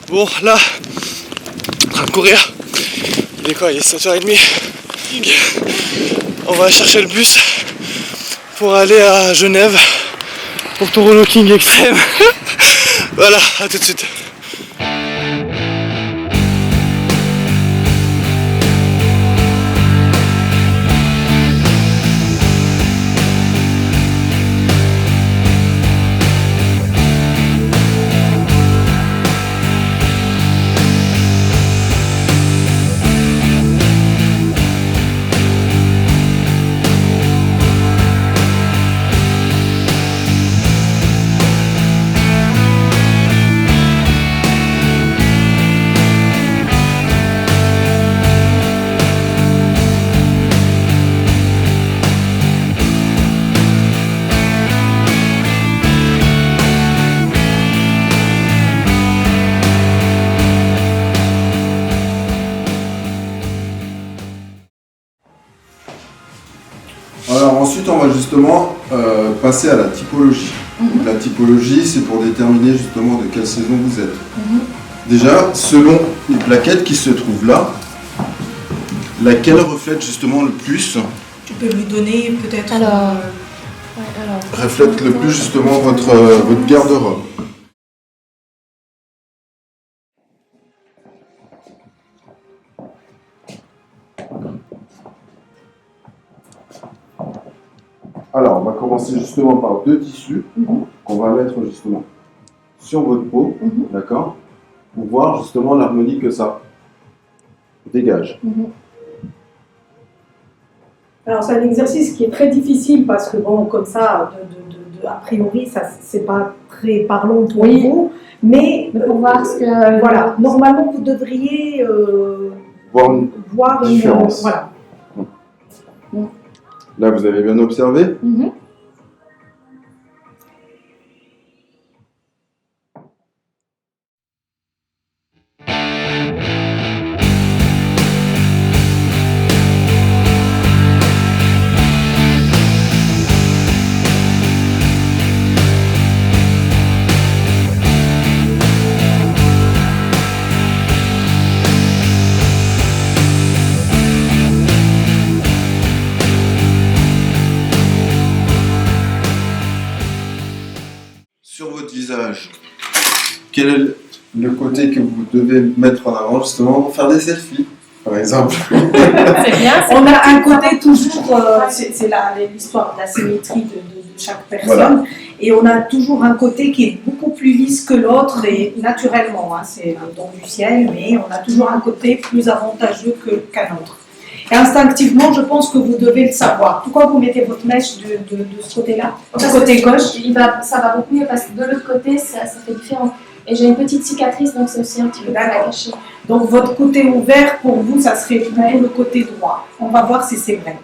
Bon, là, en train de courir. Il est quoi? Il est 7h30. On va chercher le bus pour aller à Genève pour ton Roller King extrême. Voilà, à tout de suite. Alors ensuite on va justement passer à la typologie. La typologie c'est pour déterminer justement de quelle saison vous êtes. Déjà, selon les plaquettes qui se trouvent là, laquelle reflète justement le plus? Tu peux lui donner peut-être... reflète le plus justement votre garde-robe. Alors, on va commencer justement par deux tissus qu'on va mettre justement sur votre peau, d'accord, pour voir justement l'harmonie que ça dégage. Alors c'est un exercice qui est très difficile parce que bon, comme ça, a priori, ça c'est pas très parlant pour vous, mais pour voir ce que... Voilà, normalement vous devriez voir une différence. Voilà. Là, vous avez bien observé. Sur votre visage, quel est le côté que vous devez mettre en avant justement pour faire des selfies, par exemple? C'est bien. On a un côté toujours, c'est l'histoire de la symétrie de chaque personne, voilà. Et on a toujours un côté qui est beaucoup plus lisse que l'autre, et naturellement, hein, c'est le don du ciel, mais on a toujours un côté plus avantageux qu'un autre. Et instinctivement, je pense que vous devez le savoir. Pourquoi vous mettez votre mèche de ce côté-là? Du côté gauche? Ça va beaucoup mieux parce que de l'autre côté, ça fait différent. Et j'ai une petite cicatrice, donc c'est aussi un petit peu à cacher. Donc votre côté ouvert, pour vous, ça serait plutôt le côté droit. On va voir si c'est vrai.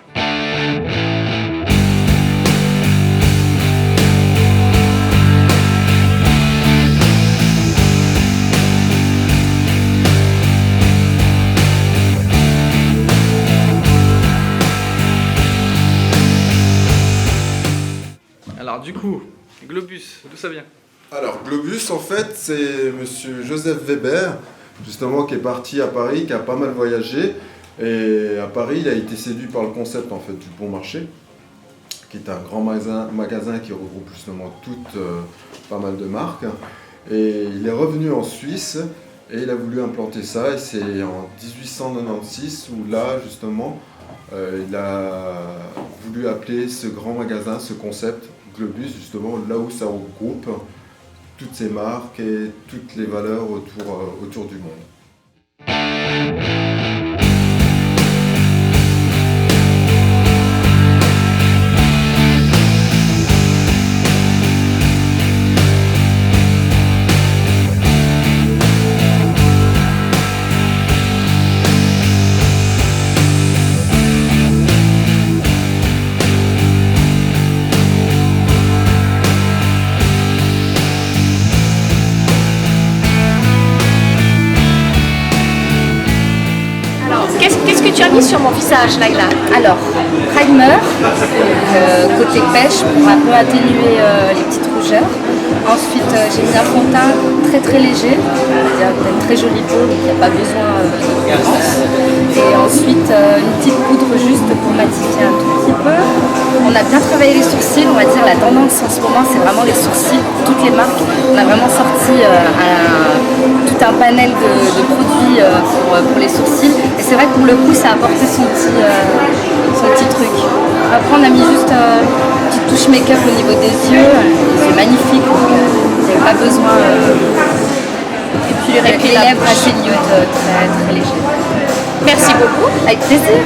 Alors du coup, Globus, d'où ça vient? Alors Globus, en fait, c'est monsieur Joseph Weber, justement, qui est parti à Paris, qui a pas mal voyagé. Et à Paris, il a été séduit par le concept en fait, du Bon Marché, qui est un grand magasin qui regroupe justement pas mal de marques. Et il est revenu en Suisse et il a voulu implanter ça. Et c'est en 1896 où là, justement, il a voulu appeler ce grand magasin, ce concept, Globus, justement, là où ça regroupe toutes ces marques et toutes les valeurs autour du monde. Sur mon visage, Naïla. Alors, primer, côté pêche pour un peu atténuer les petites rougeurs. Ensuite, j'ai mis un fond de teint très léger, c'est-à-dire une très jolie peau, donc il n'y a pas besoin de nuance. Et ensuite, une petite poudre juste pour matifier un tout petit peu. On a bien travaillé les sourcils, on va dire la tendance en ce moment, c'est vraiment les sourcils. Toutes les marques, on a vraiment sorti tout un panel de produits pour les sourcils. Et c'est vrai que pour le coup, ça a apporté son petit truc. Après, on a mis juste une petite touche make-up au niveau des yeux. C'est magnifique, donc il n'y avait pas besoin. Et puis les lèvres assez nude, très légères. Merci beaucoup. Avec plaisir.